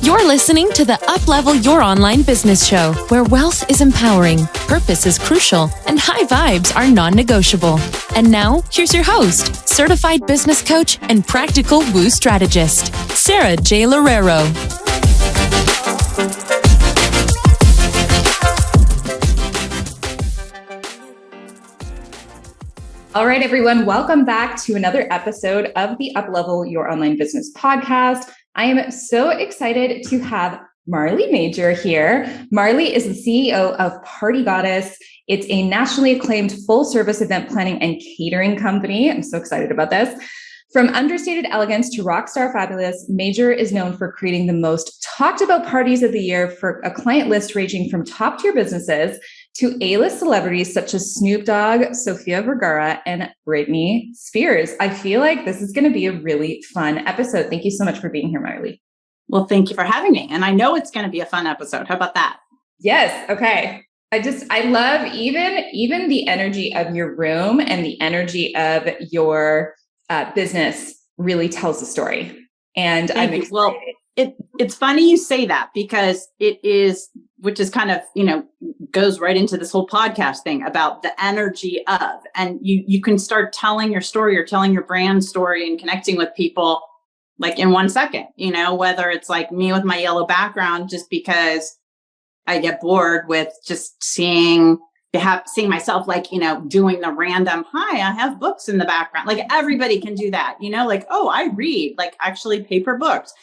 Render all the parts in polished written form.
You're listening to the Uplevel Your Online Business Show, where wealth is empowering, purpose is crucial, and high vibes are non-negotiable. And now, here's your host, certified business coach and practical woo strategist, Sarah J. Loureiro. All right, everyone, welcome back to another episode of the Uplevel Your Online Business podcast. I am so excited to have Marley Majcher here. Marley is the CEO of Party Goddess. It's a nationally acclaimed full-service event planning and catering company. I'm so excited about this. From understated elegance to rockstar fabulous, Majcher is known for creating the most talked about parties of the year for a client list ranging from top-tier businesses to A-list celebrities such as Snoop Dogg, Sofia Vergara, and Britney Spears. I feel like this is going to be a really fun episode. Thank you so much for being here, Marley. Well, thank you for having me. And I know it's going to be a fun episode. How about that? Yes. Okay. I love even the energy of your room, and the energy of your business really tells the story. And I'm excited. Well, it's funny you say that, because it is, which is kind of, goes right into this whole podcast thing about the energy of, and you can start telling your story or telling your brand story and connecting with people like in 1 second, whether it's like me with my yellow background, just because I get bored with just seeing myself, like, doing the random, hi, I have books in the background. Like everybody can do that, like, oh, I read, like actually paper books.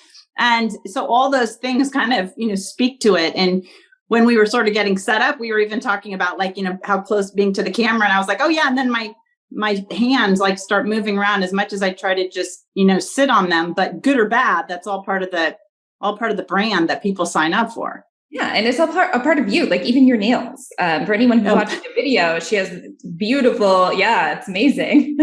And so all those things kind of, speak to it. And when we were sort of getting set up, we were even talking about like, how close being to the camera. And I was like, oh yeah. And then my hands like start moving around as much as I try to just, sit on them, but good or bad, that's all part of the brand that people sign up for. Yeah. And it's a part of you, like even your nails. For anyone who watched the video, she has beautiful, it's amazing.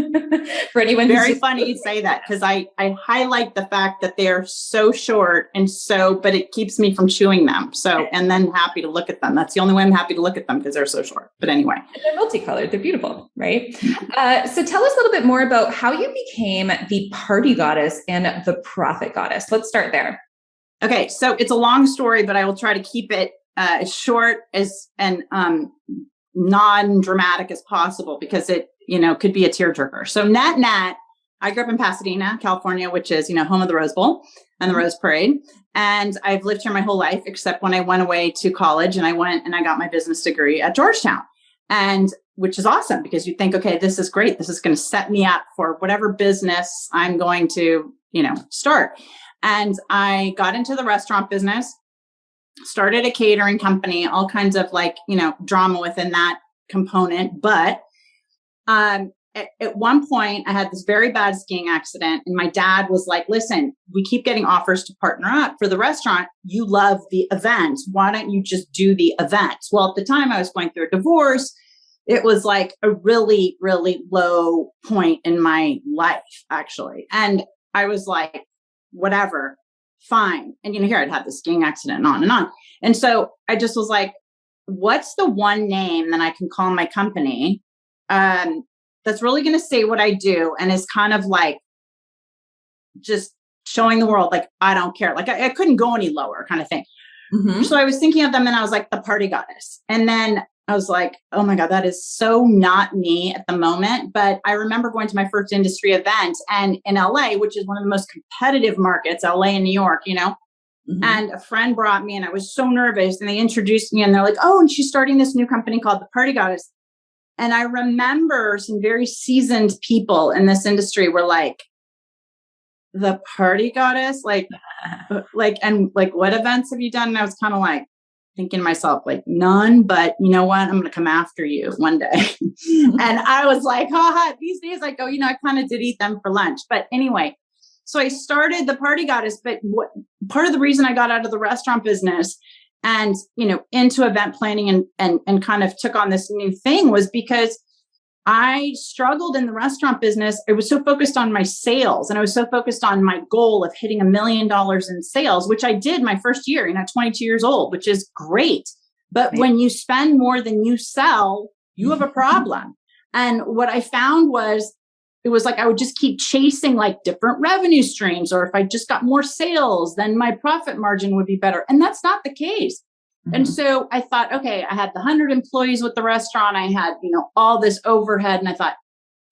For anyone who's very funny you say that, because I highlight the fact that they're so short but it keeps me from chewing them. So, and then happy to look at them. That's the only way I'm happy to look at them, because they're so short. But anyway. And they're multicolored. They're beautiful, right? So tell us a little bit more about how you became the Party Goddess and the Profit Goddess. Let's start there. Okay, so it's a long story, but I will try to keep it as short and non-dramatic as possible, because it, could be a tearjerker. So net, I grew up in Pasadena, California, which is, home of the Rose Bowl and the Rose Parade. And I've lived here my whole life, except when I went away to college and I went and I got my business degree at Georgetown, and which is awesome, because you think, okay, this is great. This is going to set me up for whatever business I'm going to, start. And I got into the restaurant business, started a catering company, all kinds of like, drama within that component. But at one point I had this very bad skiing accident, and my dad was like, listen, we keep getting offers to partner up for the restaurant. You love the events. Why don't you just do the events? Well, at the time I was going through a divorce. It was like a really, really low point in my life, actually. And I was like, whatever, fine. And here I'd had the skiing accident and on and on. And so I just was like, what's the one name that I can call my company that's really going to say what I do, and is kind of like just showing the world, like, I don't care. Like I couldn't go any lower kind of thing. Mm-hmm. So I was thinking of them, and I was like, the Party Goddess. And then I was like, oh my God, that is so not me at the moment. But I remember going to my first industry event, and in LA, which is one of the most competitive markets, LA and New York, mm-hmm. And a friend brought me, and I was so nervous, and they introduced me, and they're like, oh, and she's starting this new company called the Party Goddess. And I remember some very seasoned people in this industry were like, the Party Goddess, like, and like, what events have you done? And I was kind of like, thinking to myself, like, none, but you know what? I'm going to come after you one day. And I was like, these days I go, I kind of did eat them for lunch. But anyway, so I started the Party Goddess. But part of the reason I got out of the restaurant business and, into event planning and kind of took on this new thing was because I struggled in the restaurant business. I was so focused on my sales, and I was so focused on my goal of hitting $1 million in sales, which I did my first year, 22 years old, which is great. But right. When you spend more than you sell, you have a problem. And what I found was it was like I would just keep chasing like different revenue streams, or if I just got more sales, then my profit margin would be better. And that's not the case. And so I thought, okay, I had the 100 employees with the restaurant. I had, all this overhead. And I thought,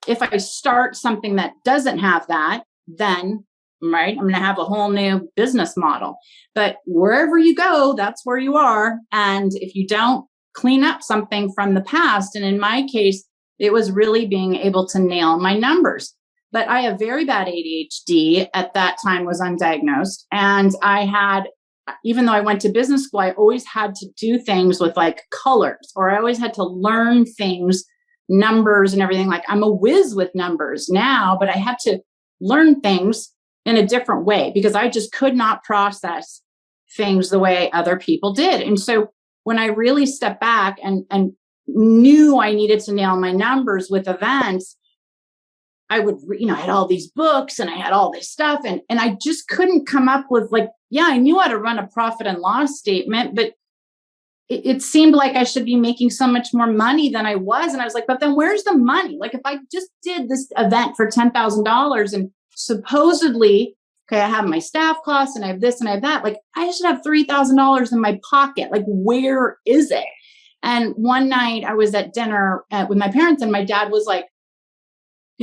if I start something that doesn't have that, then, right, I'm going to have a whole new business model. But wherever you go, that's where you are. And if you don't clean up something from the past, and in my case, it was really being able to nail my numbers. But I have very bad ADHD at that time, was undiagnosed. And I had, even though I went to business school, I always had to do things with like colors, or I always had to learn things, numbers and everything. Like I'm a whiz with numbers now, but I had to learn things in a different way because I just could not process things the way other people did. And so when I really stepped back and knew I needed to nail my numbers with events, I would, I had all these books and I had all this stuff, and I just couldn't come up with like, yeah, I knew how to run a profit and loss statement, but it seemed like I should be making so much more money than I was. And I was like, but then where's the money? Like if I just did this event for $10,000 and supposedly, okay, I have my staff costs and I have this and I have that, like I should have $3,000 in my pocket. Like, where is it? And one night I was at dinner with my parents, and my dad was like,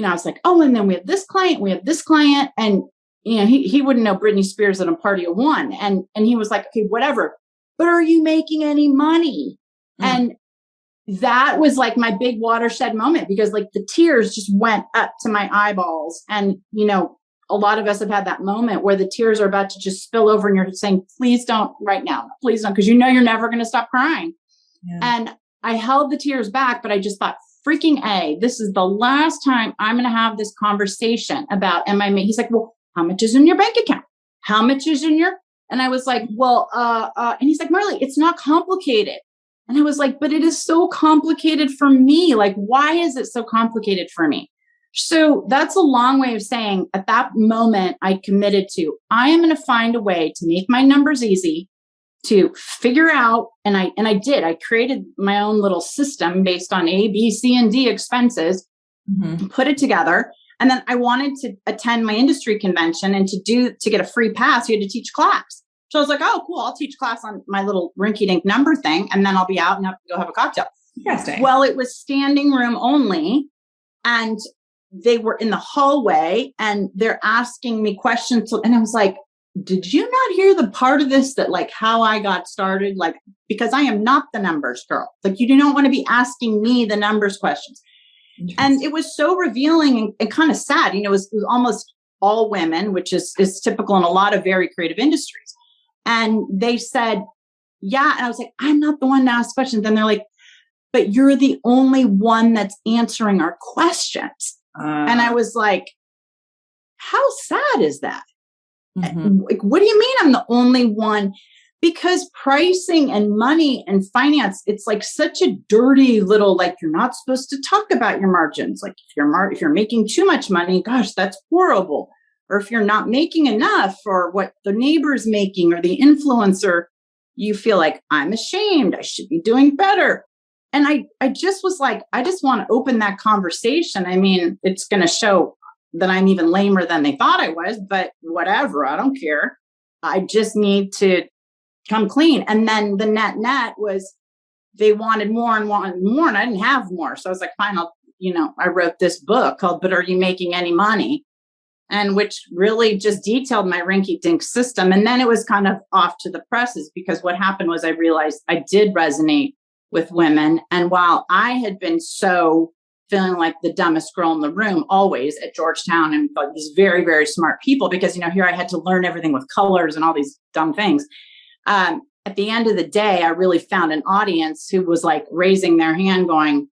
I was like, oh, and then we have this client. And, he wouldn't know Britney Spears at a party of one. And he was like, okay, whatever, but are you making any money? And that was like my big watershed moment, because like the tears just went up to my eyeballs. And, a lot of us have had that moment where the tears are about to just spill over and you're saying, please don't right now, please don't, because you're never going to stop crying. Yeah. And I held the tears back, but I just thought, freaking A, this is the last time I'm going to have this conversation about, he's like, well, how much is in your bank account? How much is in your, and I was like, well, and he's like, Marley, it's not complicated. And I was like, but it is so complicated for me. Like, why is it so complicated for me? So that's a long way of saying at that moment, I committed to, I am going to find a way to make my numbers easy, to figure out, and I did. I created my own little system based on A, B, C, and D expenses, put it together. And then I wanted to attend my industry convention, and to get a free pass, you had to teach class. So I was like, oh, cool. I'll teach class on my little rinky-dink number thing. And then I'll be out and have to go have a cocktail. Interesting. Well, it was standing room only. And they were in the hallway and they're asking me questions. And I was like, did you not hear the part of this that like how I got started? Like, because I am not the numbers girl. Like, you do not want to be asking me the numbers questions. And it was so revealing and kind of sad. It was almost all women, which is typical in a lot of very creative industries. And they said, yeah. And I was like, I'm not the one to ask questions. And they're like, but you're the only one that's answering our questions. And I was like, how sad is that? Like, what do you mean I'm the only one? Because pricing and money and finance, it's like such a dirty little, like, you're not supposed to talk about your margins. Like if you're making too much money, gosh, that's horrible. Or if you're not making enough for what the neighbor's making or the influencer, you feel like, I'm ashamed. I should be doing better. And I just was like, I just want to open that conversation. I mean, it's going to show that I'm even lamer than they thought I was, but whatever, I don't care. I just need to come clean. And then the net was they wanted more and I didn't have more. So I was like, fine, I wrote this book called, But Are You Making Any Money? And which really just detailed my rinky-dink system. And then it was kind of off to the presses, because what happened was I realized I did resonate with women. And while I had been so feeling like the dumbest girl in the room, always at Georgetown, and these very, very smart people, because, here I had to learn everything with colors and all these dumb things. At the end of the day, I really found an audience who was like raising their hand going,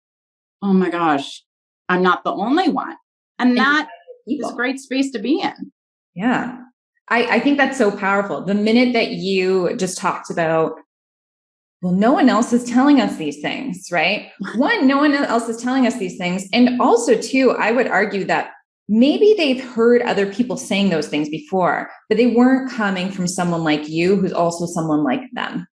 oh my gosh, I'm not the only one. And that is a great space to be in. Yeah. I think that's so powerful. The minute that you just talked about, well, no one else is telling us these things, right? One, no one else is telling us these things. And also, two, I would argue that maybe they've heard other people saying those things before, but they weren't coming from someone like you, who's also someone like them.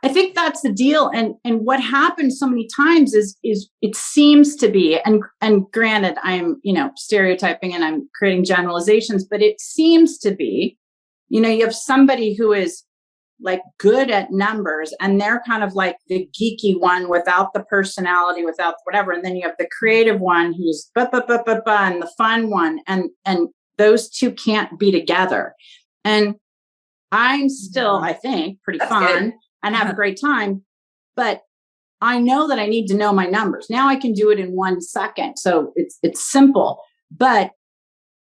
I think that's the deal. And what happens so many times is it seems to be, and granted, I'm, stereotyping and I'm creating generalizations, but it seems to be, you have somebody who is like good at numbers and they're kind of like the geeky one without the personality, without whatever. And then you have the creative one who's and the fun one. And those two can't be together. And I'm still, I think, pretty fun and have a great time, but I know that I need to know my numbers. Now I can do it in 1 second. So it's simple, but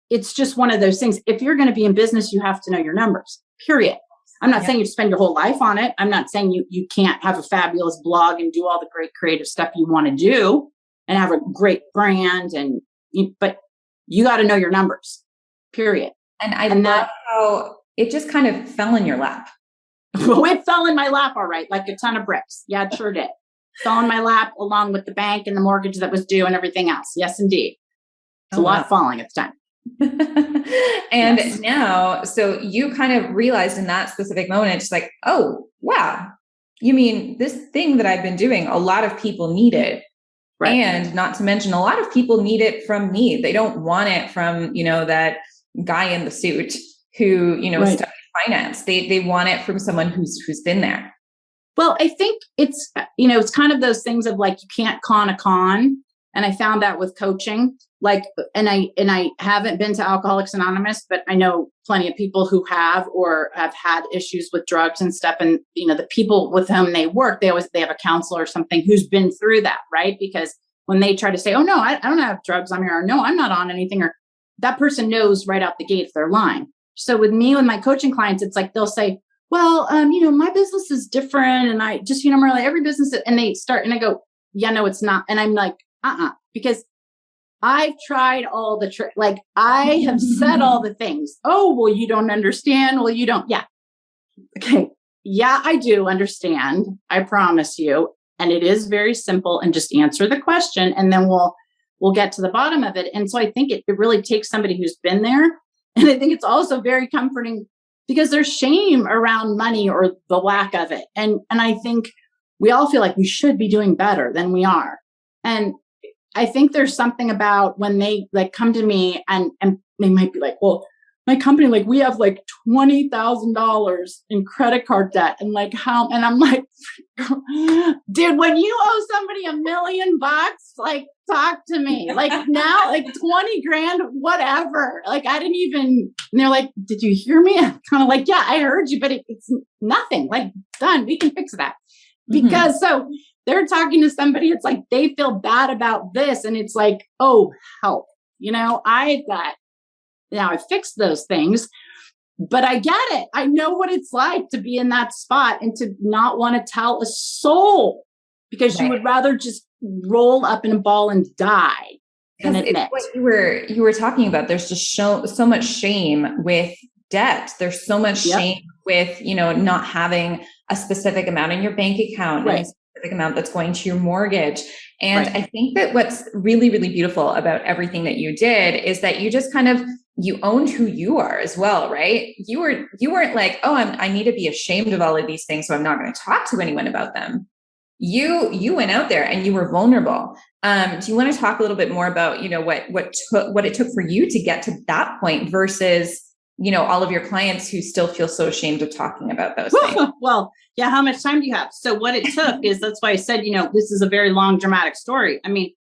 it's just one of those things. If you're going to be in business, you have to know your numbers, period. I'm not saying you spend your whole life on it. I'm not saying you can't have a fabulous blog and do all the great creative stuff you want to do and have a great brand. But you got to know your numbers, period. And I love how it just kind of fell in your lap. Well, it fell in my lap, all right, like a ton of bricks. Yeah, it sure did. Fell in my lap along with the bank and the mortgage that was due and everything else. Yes, indeed. It's a lot falling at the time. And now, so you kind of realized in that specific moment, it's like, oh, wow. You mean this thing that I've been doing, a lot of people need it. Right. And not to mention, a lot of people need it from me. They don't want it from, that guy in the suit who, studied finance. They want it from someone who's been there. Well, I think it's, it's kind of those things of like, you can't con a con. And I found that with coaching, and I haven't been to Alcoholics Anonymous, but I know plenty of people who have, or have had issues with drugs and stuff. And, the people with whom they work, they have a counselor or something who's been through that, right? Because when they try to say, oh no, I don't have drugs on here, or no, I'm not on anything, or that person knows right out the gate if they're lying. So with me, with my coaching clients, it's like, they'll say, well, my business is different. And I just, Marley, every business, and they start, and I go, yeah, no, it's not. And I'm like, because I've tried all the like I have said all the things. Oh, well, you don't understand. Well, you don't. Yeah. Okay. Yeah, I do understand. I promise you. And it is very simple, and just answer the question and then we'll get to the bottom of it. And so I think it really takes somebody who's been there. And I think it's also very comforting because there's shame around money or the lack of it. And I think we all feel like we should be doing better than we are. And I think there's something about when they like come to me and they might be like, well, my company, like we have like $20,000 in credit card debt. And like how, and I'm like, dude, when you owe somebody $1 million, like talk to me. Like now, like 20 grand, whatever. Like I didn't even, and they're like, did you hear me? I'm kind of like, yeah, I heard you, but it's nothing. Like done. We can fix that. Because so they're talking to somebody, it's like they feel bad about this. And it's like, oh, help. I fixed those things, but I get it. I know what it's like to be in that spot and to not want to tell a soul because you would rather just roll up in a ball and die than admit. What you were talking about. There's just so much shame with debt. There's so much shame with, not having a specific amount in your bank account, and a specific amount that's going to your mortgage. And I think that what's really, really beautiful about everything that you did is that you just kind of, you owned who you are as well, right? You weren't like, oh, I need to be ashamed of all of these things, so I'm not going to talk to anyone about them. You went out there and you were vulnerable. Do you want to talk a little bit more about, what it took for you to get to that point versus, all of your clients who still feel so ashamed of talking about those things? Well, yeah. How much time do you have? So what it took is, that's why I said, this is a very long, dramatic story. I mean,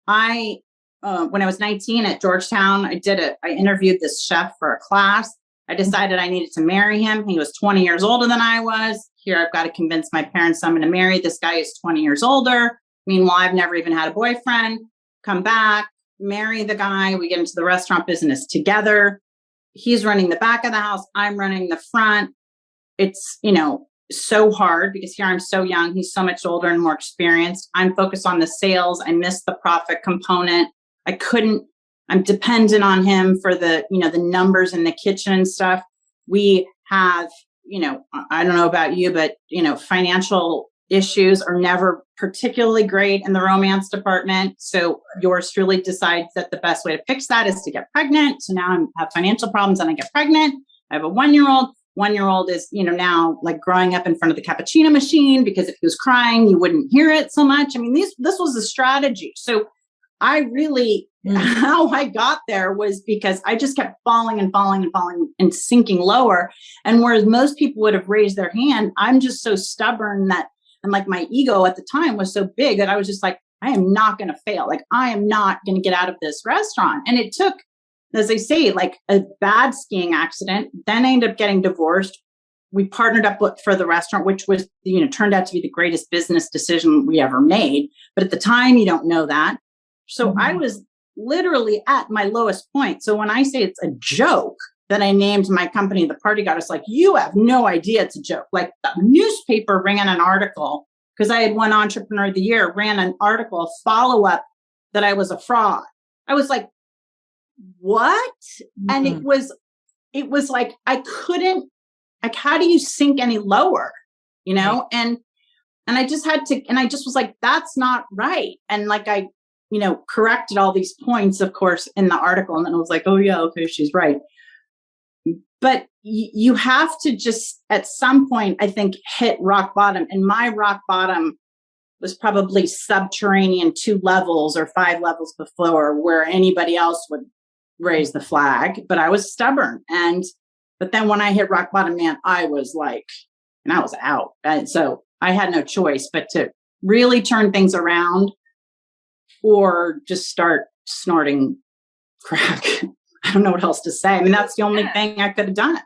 when I was 19 at Georgetown, I interviewed this chef for a class. I decided I needed to marry him. He was 20 years older than I was. Here, I've got to convince my parents I'm going to marry. This guy is 20 years older. Meanwhile, I've never even had a boyfriend. Come back, marry the guy. We get into the restaurant business together. He's running the back of the house. I'm running the front. It's, so hard because here I'm so young. He's so much older and more experienced. I'm focused on the sales. I miss the profit component. I'm dependent on him for the numbers in the kitchen and stuff. We have, I don't know about you, but, financial issues are never particularly great in the romance department. So yours truly decides that the best way to fix that is to get pregnant. So now I have financial problems and I get pregnant. I have a 1-year-old. 1-year-old is, now like growing up in front of the cappuccino machine, because if he was crying, you wouldn't hear it so much. I mean, this was a strategy. So I really, how I got there was because I just kept falling and falling and falling and sinking lower. And whereas most people would have raised their hand, I'm just so stubborn that, and like my ego at the time was so big that I was just like, I am not going to fail. Like, I am not going to get out of this restaurant. And it took, as I say, like a bad skiing accident. Then I ended up getting divorced. We partnered up for the restaurant, which was, turned out to be the greatest business decision we ever made. But at the time, you don't know that. So I was literally at my lowest point. So when I say it's a joke that I named my company The Party Goddess, like, you have no idea it's a joke. Like, the newspaper ran an article, because I had won Entrepreneur of the Year, ran an article, follow-up, that I was a fraud. I was like, what? And it was like, I couldn't, like, how do you sink any lower? And I just had to, and I just was like, that's not right. And like, I corrected all these points, of course, in the article. And then I was like, oh yeah, okay, she's right. But you have to just, at some point, I think, hit rock bottom. And my rock bottom was probably subterranean 2 levels or 5 levels before where anybody else would raise the flag. But I was stubborn. But then when I hit rock bottom, man, I was like, and I was out. And so I had no choice but to really turn things around, or just start snorting crack. I don't know what else to say. I mean, that's the only thing I could have done.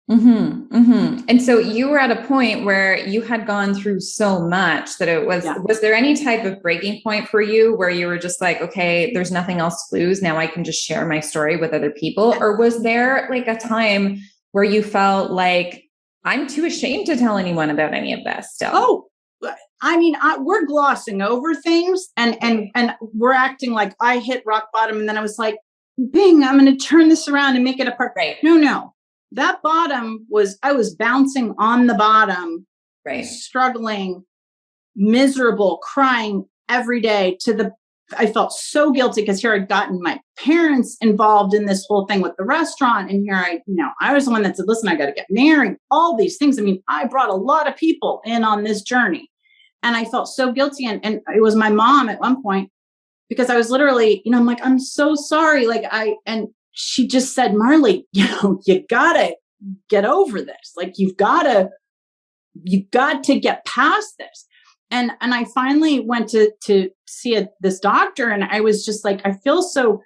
And so you were at a point where you had gone through so much that it was, was there any type of breaking point for you where you were just like, okay, there's nothing else to lose. Now I can just share my story with other people? Or was there like a time where you felt like, I'm too ashamed to tell anyone about any of this still? Oh, I mean, we're glossing over things and we're acting like I hit rock bottom. And then I was like, bing, I'm going to turn this around and make it a part. Right. No. That bottom was, I was bouncing on the bottom, right, struggling, miserable, crying every day I felt so guilty because here I'd gotten my parents involved in this whole thing with the restaurant. And here I was the one that said, listen, I got to get married, all these things. I mean, I brought a lot of people in on this journey. And I felt so guilty. And it was my mom at one point, because I was literally, I'm like, I'm so sorry. And she just said, Marley, you gotta get over this. Like, you got to get past this. And I finally went to see this doctor, and I was just like, I feel so,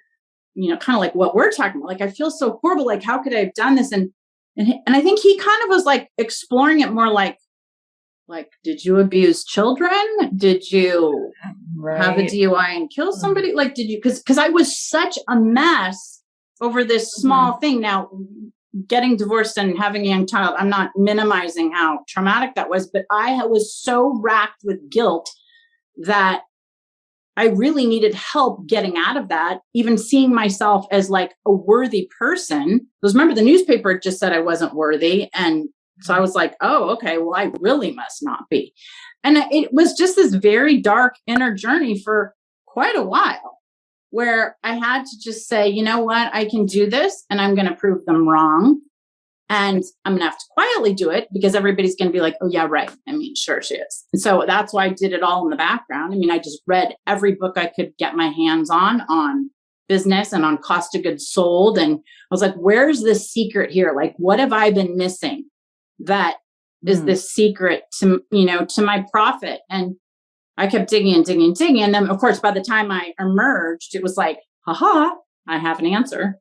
kind of like what we're talking about. Like, I feel so horrible. Like, how could I have done this? And I think he kind of was like exploring it more like, did you abuse children? Did you have a DUI and kill somebody? Like, did you, because I was such a mess over this small thing. Now, getting divorced and having a young child, I'm not minimizing how traumatic that was, but I was so racked with guilt that I really needed help getting out of that, even seeing myself as like a worthy person. Because remember, the newspaper just said I wasn't worthy. And so I was like, oh, okay, well, I really must not be. And it was just this very dark inner journey for quite a while, where I had to just say, you know what, I can do this, and I'm going to prove them wrong. And I'm going to have to quietly do it, because everybody's going to be like, oh yeah, right. I mean, sure she is. And so that's why I did it all in the background. I mean, I just read every book I could get my hands on business and on cost of goods sold. And I was like, where's the secret here? Like, what have I been missing that is the secret to, to my profit? And I kept digging and digging and digging. And then, of course, by the time I emerged, it was like, haha, I have an answer.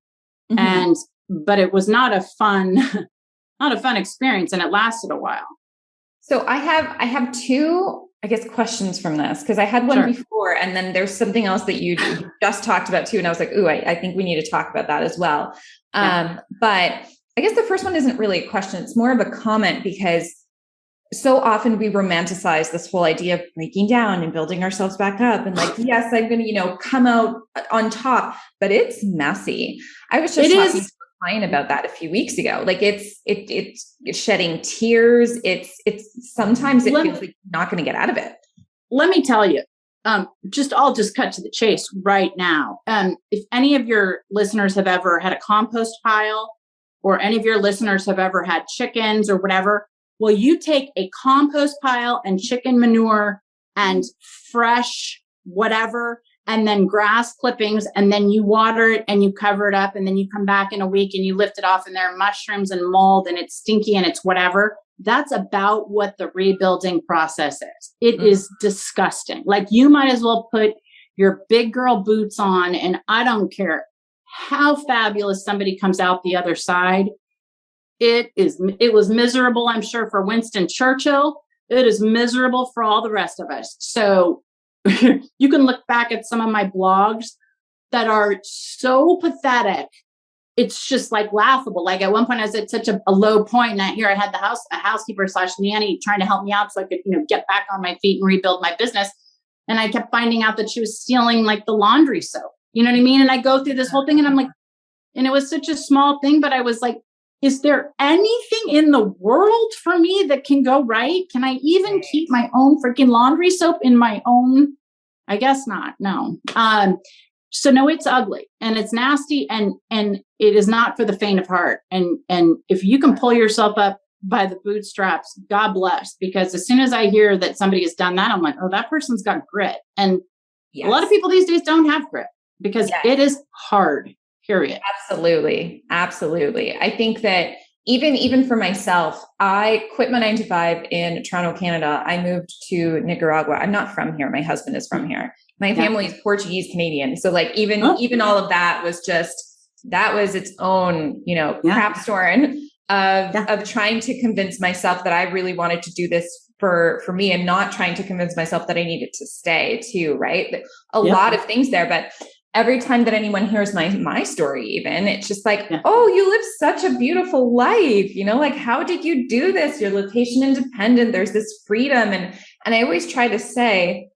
But it was not a fun experience, and it lasted a while. So I have 2, I guess, questions from this, because I had one before, and then there's something else that you just talked about too. And I was like, ooh, I think we need to talk about that as well. But I guess the first one isn't really a question. It's more of a comment, because so often we romanticize this whole idea of breaking down and building ourselves back up. And like, yes, I'm going to, come out on top, but it's messy. I was just talking to a client about that a few weeks ago. Like, it's shedding tears. It's sometimes it feels like you're not going to get out of it. Let me tell you, I'll just cut to the chase right now. If any of your listeners have ever had a compost pile, or any of your listeners have ever had chickens or whatever, well, you take a compost pile and chicken manure and fresh whatever, and then grass clippings, and then you water it and you cover it up, and then you come back in a week and you lift it off and there are mushrooms and mold and it's stinky and it's whatever. That's about what the rebuilding process is. It is disgusting. Like, you might as well put your big girl boots on, and I don't care how fabulous somebody comes out the other side. It was miserable, I'm sure, for Winston Churchill. It is miserable for all the rest of us. So you can look back at some of my blogs that are so pathetic. It's just like laughable. Like, at one point I was at such a low point, and here I had a housekeeper / nanny trying to help me out so I could, get back on my feet and rebuild my business. And I kept finding out that she was stealing like the laundry soap. You know what I mean? And I go through this whole thing, and I'm like, and it was such a small thing, but I was like, is there anything in the world for me that can go right? Can I even keep my own freaking laundry soap in my own? I guess not. No. So no, it's ugly and it's nasty, and it is not for the faint of heart. And if you can pull yourself up by the bootstraps, God bless, because as soon as I hear that somebody has done that, I'm like, oh, that person's got grit. And a lot of people these days don't have grit because it is hard, period. Absolutely. Absolutely. I think that even for myself, I quit my 9-to-5 in Toronto, Canada. I moved to Nicaragua. I'm not from here. My husband is from here. My family is Portuguese Canadian. So like even all of that was its own, crap storm of trying to convince myself that I really wanted to do this for me, and not trying to convince myself that I needed to stay too. Right. A lot of things there, but every time that anyone hears my story, even, it's just like, oh, you live such a beautiful life. Like, how did you do this? You're location independent. There's this freedom. And I always try to say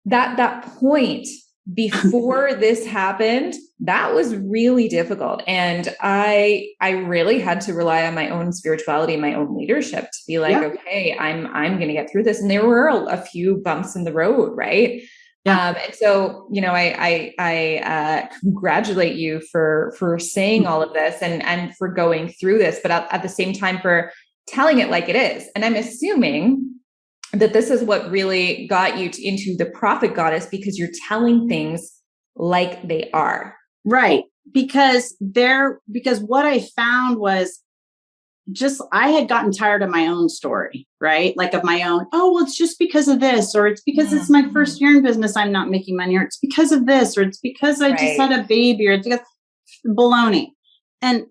that point before this happened, that was really difficult. And I really had to rely on my own spirituality, my own leadership to be like, okay, I'm going to get through this. And there were a few bumps in the road. Right. And so, I congratulate you for saying all of this and for going through this, but at the same time for telling it like it is. And I'm assuming that this is what really got you into the Profit Goddess, because you're telling things like they are. Right. Because what I found was I had gotten tired of my own story, right? Like of my own, oh, well, it's just because of this, or it's because it's my first year in business, I'm not making money, or it's because of this, or it's because I just had a baby, or it's because baloney. And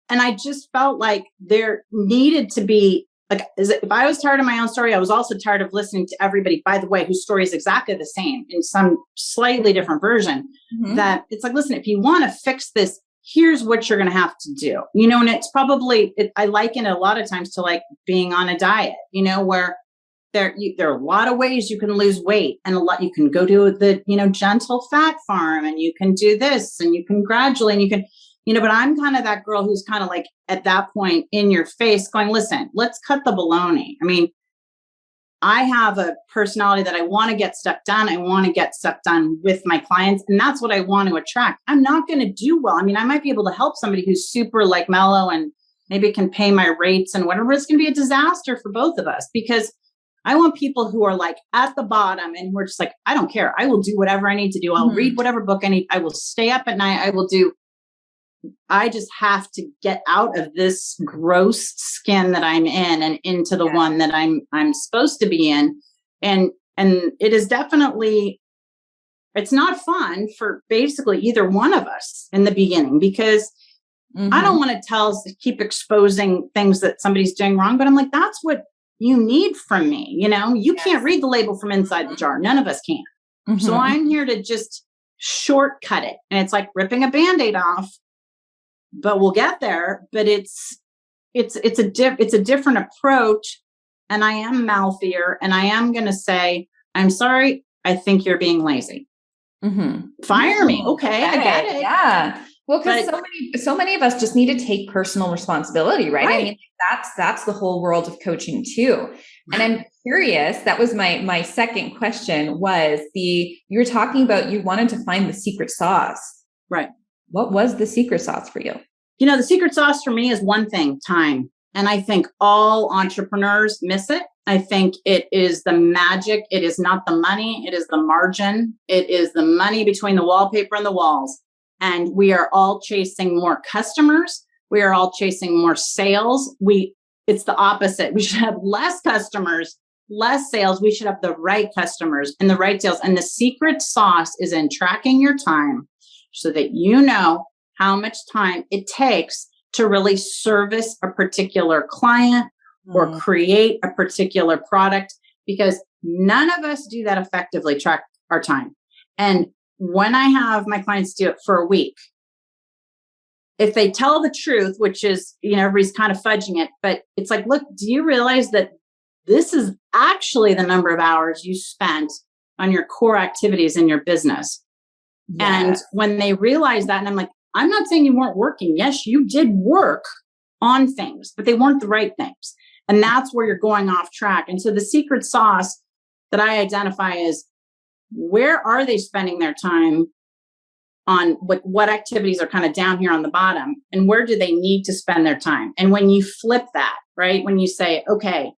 I just felt like there needed to be, like, if I was tired of my own story, I was also tired of listening to everybody, by the way, whose story is exactly the same in some slightly different version. That it's like, listen, if you want to fix this, here's what you're going to have to do, and it's probably, I liken it a lot of times to like being on a diet, where there are a lot of ways you can lose weight, and you can go to the, gentle fat farm, and you can do this, and you can gradually, and you can, but I'm kind of that girl who's kind of like at that point in your face going, listen, let's cut the baloney. I mean, I have a personality that I want to get stuff done. I want to get stuff done with my clients. And that's what I want to attract. I'm not going to do well. I mean, I might be able to help somebody who's super like mellow and maybe can pay my rates and whatever. It's going to be a disaster for both of us, because I want people who are like at the bottom and who are just like, I don't care. I will do whatever I need to do. I'll read whatever book I need. I will stay up at night. I just have to get out of this gross skin that I'm in and into the one that I'm supposed to be in. And it is definitely, it's not fun for basically either one of us in the beginning, because I don't want to keep exposing things that somebody's doing wrong, but I'm like, that's what you need from me. You can't read the label from inside the jar. None of us can. So I'm here to just shortcut it. And it's like ripping a Band-Aid off. But we'll get there. But it's a different approach, and I am mouthier, and I am going to say, I'm sorry, I think you're being lazy. Fire me, okay? I get it. Yeah. Well, because so many of us just need to take personal responsibility, right? I mean, that's the whole world of coaching too. And I'm curious. That was my second question. Was you were talking about you wanted to find the secret sauce, right? What was the secret sauce for you? The secret sauce for me is one thing, time. And I think all entrepreneurs miss it. I think it is the magic. It is not the money. It is the margin. It is the money between the wallpaper and the walls. And we are all chasing more customers. We are all chasing more sales. It's the opposite. We should have less customers, less sales. We should have the right customers and the right sales. And the secret sauce is in tracking your time so that you know how much time it takes to really service a particular client or create a particular product, because none of us do that effectively, track our time. And when I have my clients do it for a week, if they tell the truth, which is, everybody's kind of fudging it, but it's like, look, do you realize that this is actually the number of hours you spent on your core activities in your business? Yeah. And when they realize that, and I'm like, I'm not saying you weren't working. Yes, you did work on things, but they weren't the right things. And that's where you're going off track. And so the secret sauce that I identify is, where are they spending their time on what activities are kind of down here on the bottom, and where do they need to spend their time? And when you flip that, right, when you say, okay,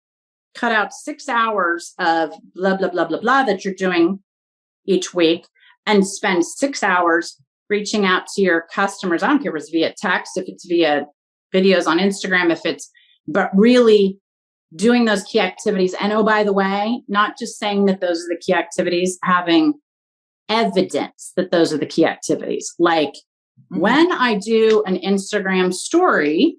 cut out 6 hours of blah, blah, blah, blah, blah that you're doing each week and spend 6 hours reaching out to your customers. I don't care if it's via text, if it's via videos on Instagram, but really doing those key activities. And oh, by the way, not just saying that those are the key activities, having evidence that those are the key activities. Like when I do an Instagram story,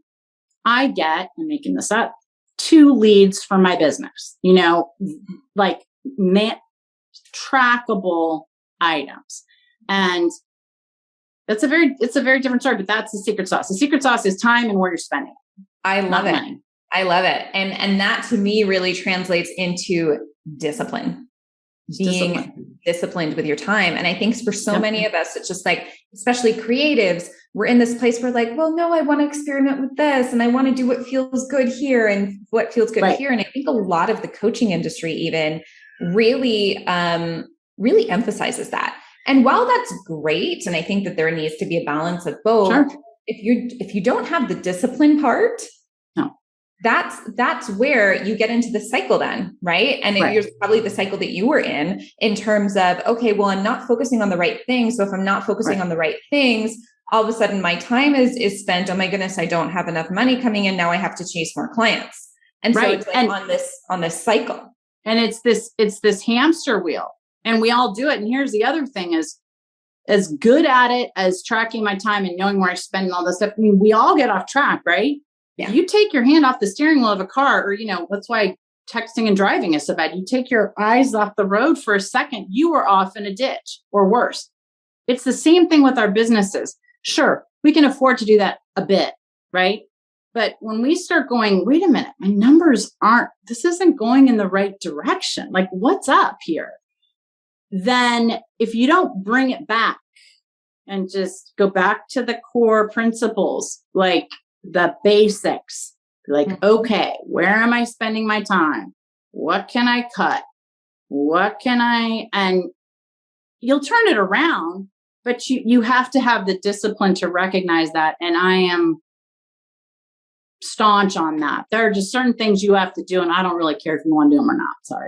I get, I'm making this up, 2 leads for my business, like trackable items. And it's a very different story, but that's the secret sauce. The secret sauce is time and where you're spending it. I love it. Money. I love it. And that to me really translates into discipline. Being disciplined with your time. And I think for so many of us, it's just like, especially creatives, we're in this place where like, well, no, I want to experiment with this and I want to do what feels good here and what feels good here. And I think a lot of the coaching industry even really, really emphasizes that. And while that's great, and I think that there needs to be a balance of both, if you don't have the discipline part, that's where you get into the cycle then, right? And it was probably the cycle that you were in terms of, okay, well, I'm not focusing on the right things. So if I'm not focusing on the right things, all of a sudden my time is spent. Oh my goodness, I don't have enough money coming in. Now I have to chase more clients. And so it's like on this cycle. And it's this hamster wheel. And we all do it. And here's the other thing is, as good at it as tracking my time and knowing where I spend and all this stuff, I mean, we all get off track, right? Yeah. You take your hand off the steering wheel of a car, or, that's why texting and driving is so bad. You take your eyes off the road for a second, you are off in a ditch or worse. It's the same thing with our businesses. Sure, we can afford to do that a bit, right? But when we start going, wait a minute, my numbers this isn't going in the right direction. Like, what's up here? Then if you don't bring it back and just go back to the core principles, like the basics, like, okay, where am I spending my time? What can I cut? And you'll turn it around, but you have to have the discipline to recognize that. And I am staunch on that. There are just certain things you have to do, and I don't really care if you want to do them or not. Sorry.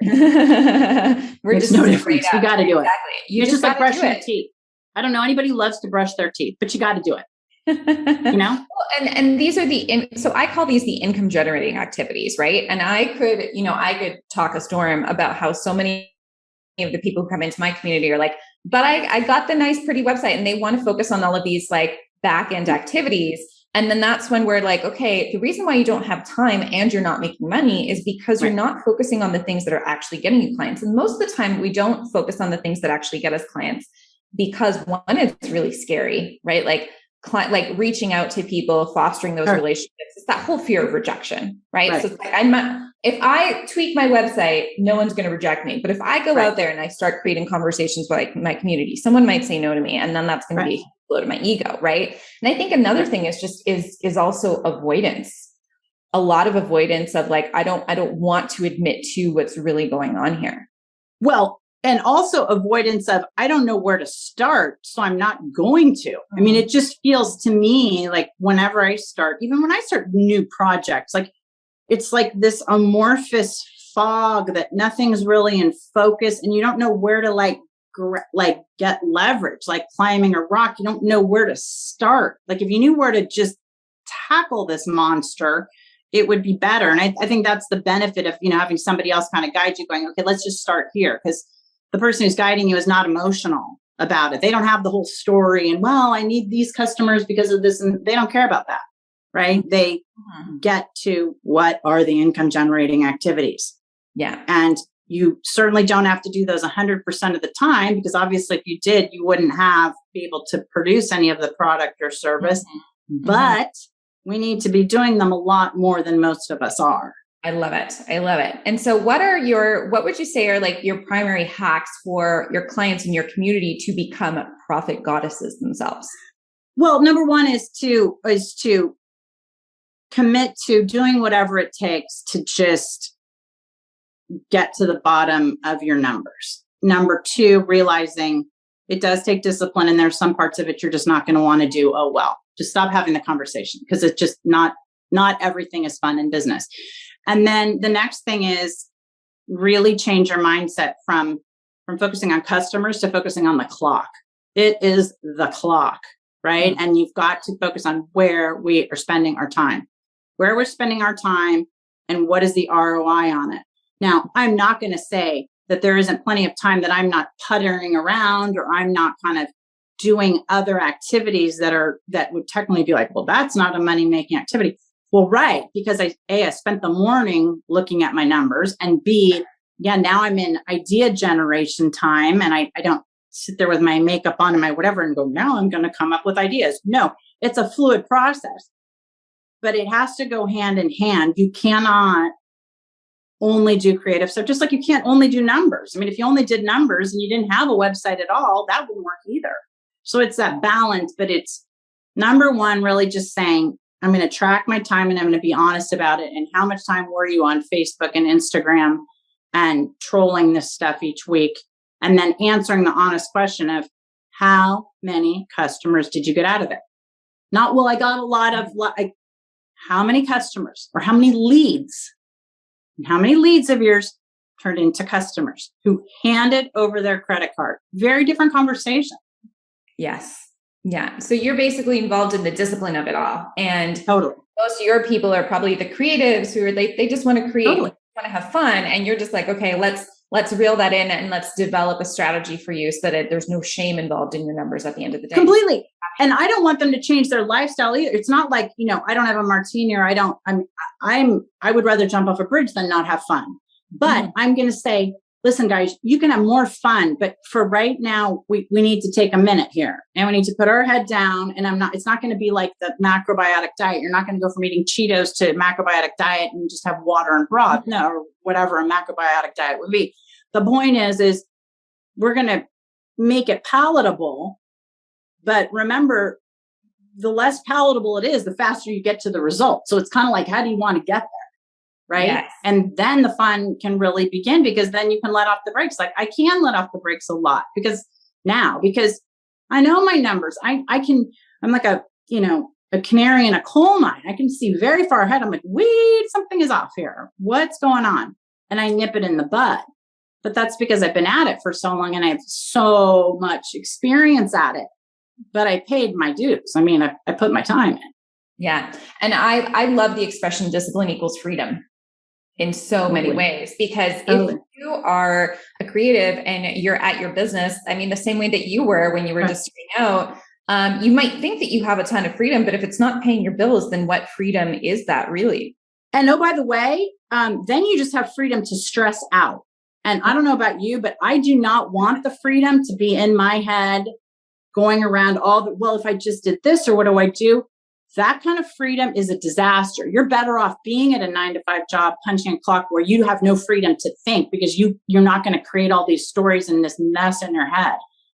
We're There's just no difference. You got to do it. Exactly. It's just like brushing your teeth. I don't know anybody who loves to brush their teeth, but you got to do it. And these are so I call these the income generating activities, right? And I could talk a storm about how so many of the people who come into my community are like, but I got the nice, pretty website, and they want to focus on all of these like back end activities. And then that's when we're like, okay, the reason why you don't have time and you're not making money is because you're not focusing on the things that are actually getting you clients. And most of the time we don't focus on the things that actually get us clients because one, it's really scary, right? Like reaching out to people, fostering those relationships. It's that whole fear of rejection, right? So it's like if I tweak my website, no one's going to reject me. But if I go out there and I start creating conversations with like my community, someone might say no to me, and then that's going to be a blow to my ego, right? And I think another thing is also avoidance. A lot of avoidance of like, I don't want to admit to what's really going on here. Well, and also avoidance of, I don't know where to start, so I'm not going to. I mean, it just feels to me like whenever I start, even when I start new projects, like it's like this amorphous fog that nothing's really in focus, and you don't know where to like get leverage, like climbing a rock. You don't know where to start. Like if you knew where to just tackle this monster, it would be better. And I think that's the benefit of, having somebody else kind of guide you, going, okay, let's just start here. Because the person who's guiding you is not emotional about it. They don't have the whole story and, well, I need these customers because of this. And they don't care about that, right? They get to what are the income generating activities. Yeah. And you certainly don't have to do those 100% of the time, because obviously if you did, you wouldn't be able to produce any of the product or service. But we need to be doing them a lot more than most of us are. I love it. I love it. And so what would you say are like your primary hacks for your clients in your community to become profit goddesses themselves? Well, number one is to commit to doing whatever it takes to just get to the bottom of your numbers. Number two, realizing it does take discipline, and there's some parts of it you're just not going to want to do. Oh, well, just stop having the conversation, because it's just not everything is fun in business. And then the next thing is really change your mindset from focusing on customers to focusing on the clock. It is the clock, right? And you've got to focus on where we are spending our time, and what is the ROI on it. Now, I'm not going to say that there isn't plenty of time that I'm not puttering around, or I'm not kind of doing other activities that would technically be like, well, that's not a money-making activity. Well, right, because I spent the morning looking at my numbers, and B, now I'm in idea generation time, and I don't sit there with my makeup on and my whatever and go, now I'm going to come up with ideas. No, it's a fluid process, but it has to go hand in hand. You cannot only do creative stuff, just like you can't only do numbers. I mean, if you only did numbers and you didn't have a website at all, that wouldn't work either. So it's that balance, but it's number one, really just saying, I'm going to track my time and I'm going to be honest about it. And how much time were you on Facebook and Instagram and trolling this stuff each week? And then answering the honest question of, how many customers did you get out of it? Not, well, I got a lot of, how many customers, or how many leads? And how many leads of yours turned into customers who handed over their credit card? Very different conversation. Yes. Yeah. So you're basically involved in the discipline of it all. And totally. Most of your people are probably the creatives who are they just want to create, want to have fun. And you're just like, okay, let's reel that in and let's develop a strategy for you so that there's no shame involved in your numbers at the end of the day. Completely. And I don't want them to change their lifestyle either. It's not like, I don't have a martini, or I would rather jump off a bridge than not have fun. But I'm going to say, listen, guys, you can have more fun, but for right now, we need to take a minute here, and we need to put our head down. And it's not going to be like the macrobiotic diet. You're not going to go from eating Cheetos to macrobiotic diet and just have water and broth, or whatever a macrobiotic diet would be. The point is we're going to make it palatable, but remember, the less palatable it is, the faster you get to the result. So it's kind of like, how do you want to get there? Right. Yes. And then the fun can really begin, because then you can let off the brakes. Like I can let off the brakes a lot because I know my numbers. I'm like a canary in a coal mine. I can see very far ahead. I'm like, wait, something is off here. What's going on? And I nip it in the bud. But that's because I've been at it for so long and I have so much experience at it. But I paid my dues. I mean, I put my time in. Yeah. And I love the expression discipline equals freedom in so many ways, because if you are a creative and you're at your business, I mean, the same way that you were when you were just starting out, you might think that you have a ton of freedom, but if it's not paying your bills, then what freedom is that really? And by the way, then you just have freedom to stress out. And I don't know about you, but I do not want the freedom to be in my head going around if I just did this, or what do I do? That kind of freedom is a disaster. You're better off being at a 9-to-5 job, punching a clock, where you have no freedom to think, because you're not going to create all these stories and this mess in your head.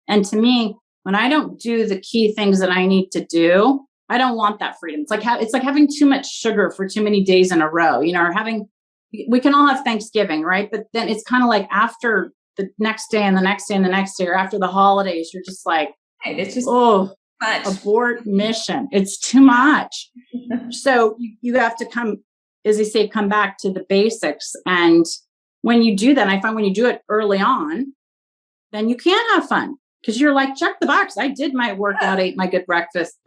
And to me, when I don't do the key things that I need to do, I don't want that freedom. It's like having too much sugar for too many days in a row, or we can all have Thanksgiving, right? But then it's kind of like after the next day and the next day and the next day, or after the holidays, you're just like, it's just much. Abort mission. It's too much. So you have to come, as they say, come back to the basics. And when you do that, I find when you do it early on, then you can have fun because you're like, check the box. I did my workout, ate my good breakfast.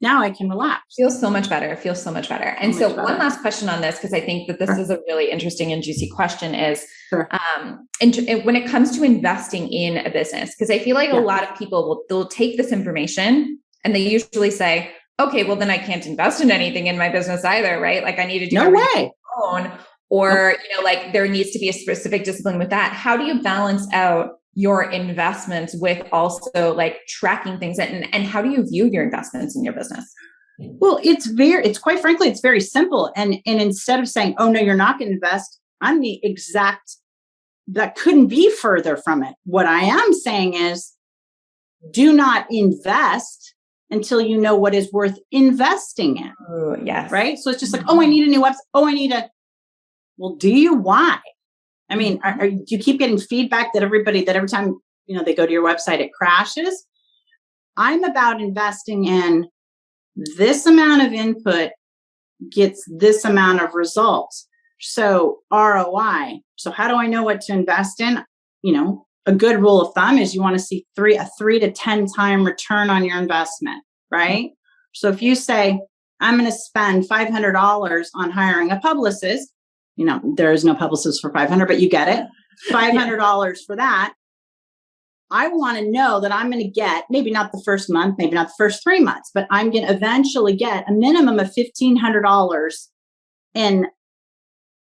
Now I can relax. Feels so much better. It feels so much better. And so one last question on this, because I think that this is a really interesting and juicy question is, when it comes to investing in a business, because I feel like a lot of people they'll take this information and they usually say, okay, well then I can't invest in anything in my business either, right? Like I need to do everything on my own, or, like there needs to be a specific discipline with that. How do you balance out your investments with also like tracking things, and how do you view your investments in your business? Well, it's quite frankly, it's very simple. And instead of saying, oh no, you're not going to invest, I'm the exact, that couldn't be further from it. What I am saying is do not invest until you know what is worth investing in. Ooh, yes. Right. So it's just like, oh, I need a new website. Well, do you? Why? I mean, do you keep getting feedback that every time, they go to your website, it crashes? I'm about investing in this amount of input gets this amount of results. So ROI. So how do I know what to invest in? A good rule of thumb is you want to see a 3 to 10 time return on your investment, right? So if you say, I'm going to spend $500 on hiring a publicist, there is no publicist for $500, but you get it. $500 for that. I want to know that I'm going to get, maybe not the first month, maybe not the first 3 months, but I'm going to eventually get a minimum of $1,500 in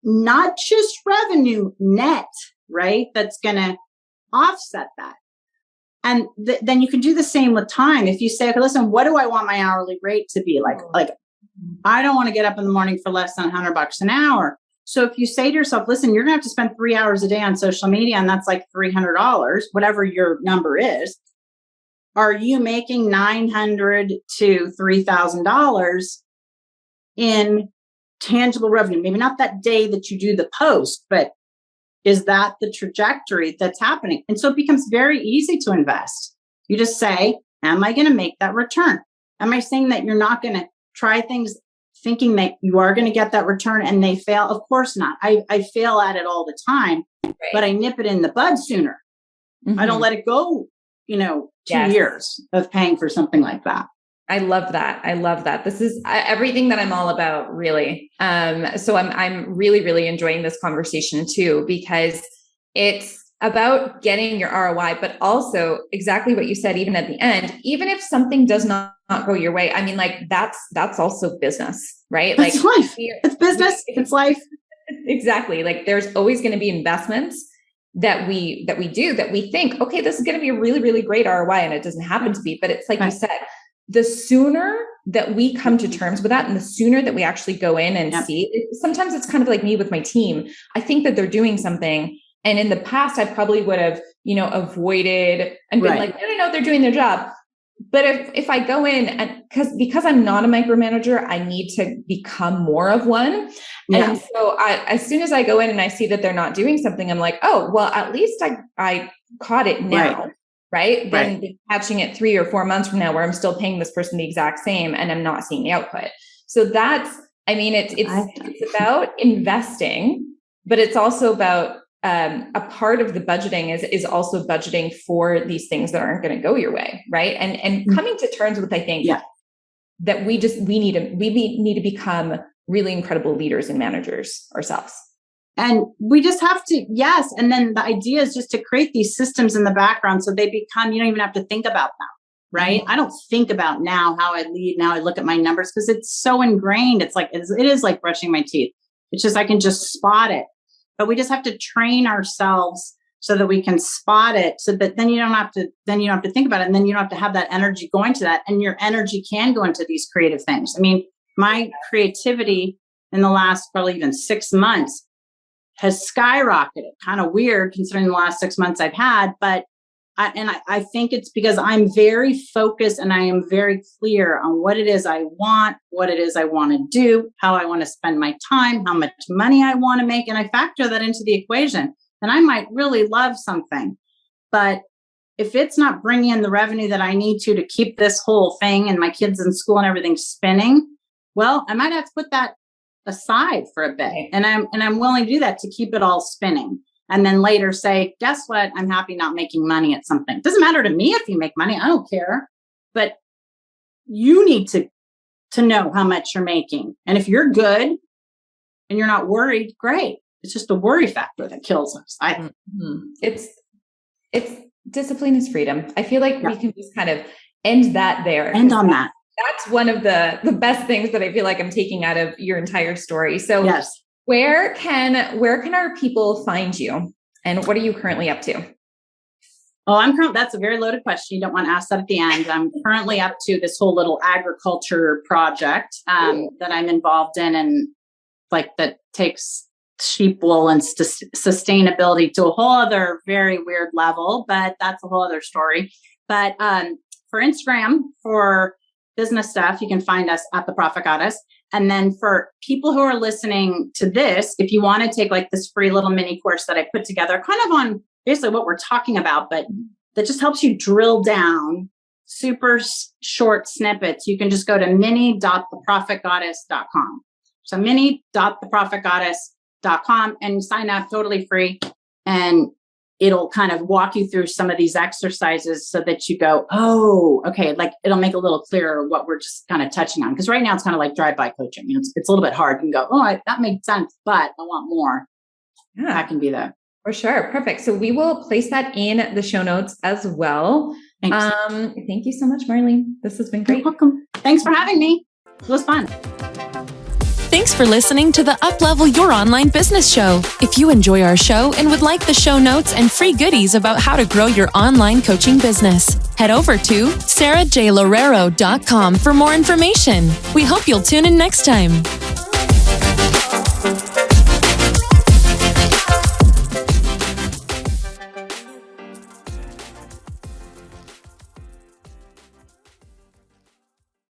not just revenue net, right? That's going to offset that. And then you can do the same with time. If you say, okay, listen, what do I want my hourly rate to be? Like I don't want to get up in the morning for less than $100 an hour. So if you say to yourself, listen, you're going to have to spend 3 hours a day on social media, and that's like $300, whatever your number is. Are you making $900 to $3,000 in tangible revenue? Maybe not that day that you do the post, but is that the trajectory that's happening? And so it becomes very easy to invest. You just say, am I going to make that return? Am I saying that you're not going to try things thinking that you are going to get that return and they fail? Of course not. I fail at it all the time, but I nip it in the bud sooner. I don't let it go, 2 years of paying for something like that. I love that. This is everything that I'm all about, really. So I'm really, really enjoying this conversation too, because it's about getting your ROI, but also exactly what you said, even at the end, even if something does not go your way, I mean, like that's also business, right? It's life. It's business. It's life. Exactly. Like there's always going to be investments that we do that we think, okay, this is going to be a really, really great ROI. And it doesn't happen to be, but it's like you said, the sooner that we come to terms with that and the sooner that we actually go in and see it, sometimes it's kind of like me with my team. I think that they're doing something. And in the past, I probably would have, avoided and been like, no, they're doing their job. But if I go in and because I'm not a micromanager, I need to become more of one. Yeah. And so as soon as I go in and I see that they're not doing something, I'm like, oh, well, at least I caught it now. Right. Then catching it 3 or 4 months from now where I'm still paying this person the exact same and I'm not seeing the output. So it's about investing, but it's also about a part of the budgeting is also budgeting for these things that aren't going to go your way. Right. And coming to terms with, I think that we need to become really incredible leaders and managers ourselves. And we just have to, yes. And then the idea is just to create these systems in the background so they become, you don't even have to think about them, right? I don't think about now how I lead, now I look at my numbers because it's so ingrained. It's like, it is like brushing my teeth. It's just, I can just spot it. But we just have to train ourselves so that we can spot it so that then you don't have to think about it. And then you don't have to have that energy going to that. And your energy can go into these creative things. I mean, my creativity in the last probably even 6 months has skyrocketed. Kind of weird considering the last 6 months I've had, but I think it's because I'm very focused and I am very clear on what it is I want, what it is I want to do, how I want to spend my time, how much money I want to make. And I factor that into the equation. And I might really love something, but if it's not bringing in the revenue that I need to keep this whole thing and my kids in school and everything spinning, well, I might have to put that aside for a bit. And I'm willing to do that to keep it all spinning. And then later say, guess what? I'm happy not making money at something. It doesn't matter to me if you make money. I don't care. But you need to know how much you're making. And if you're good and you're not worried, great. It's just the worry factor that kills us. It's discipline is freedom. I feel like we can just kind of end that there. End on that. That's one of the best things that I feel like I'm taking out of your entire story. So yes. Where can our people find you, and what are you currently up to? Oh, that's a very loaded question. You don't want to ask that at the end. I'm currently up to this whole little agriculture project that I'm involved in, and like that takes sheep wool and sustainability to a whole other very weird level, but that's a whole other story. But for Instagram, for business stuff, you can find us at The Profit Goddess. And then for people who are listening to this, if you want to take like this free little mini course that I put together, kind of on basically what we're talking about, but that just helps you drill down super short snippets, you can just go to mini.theprofitgoddess.com. So mini.theprofitgoddess.com and sign up totally free. And it'll kind of walk you through some of these exercises so that you go, oh, okay. Like it'll make a little clearer what we're just kind of touching on. Because right now it's kind of like drive-by coaching. You know, it's a little bit hard. You can go, oh, that made sense, but I want more. Yeah, that can be there. For sure. Perfect. So we will place that in the show notes as well. Thanks. Thank you so much, Marley. This has been great. You're welcome. Thanks for having me. It was fun. Thanks for listening to the Uplevel Your Online Business Show. If you enjoy our show and would like the show notes and free goodies about how to grow your online coaching business, head over to sarahjlorero.com for more information. We hope you'll tune in next time.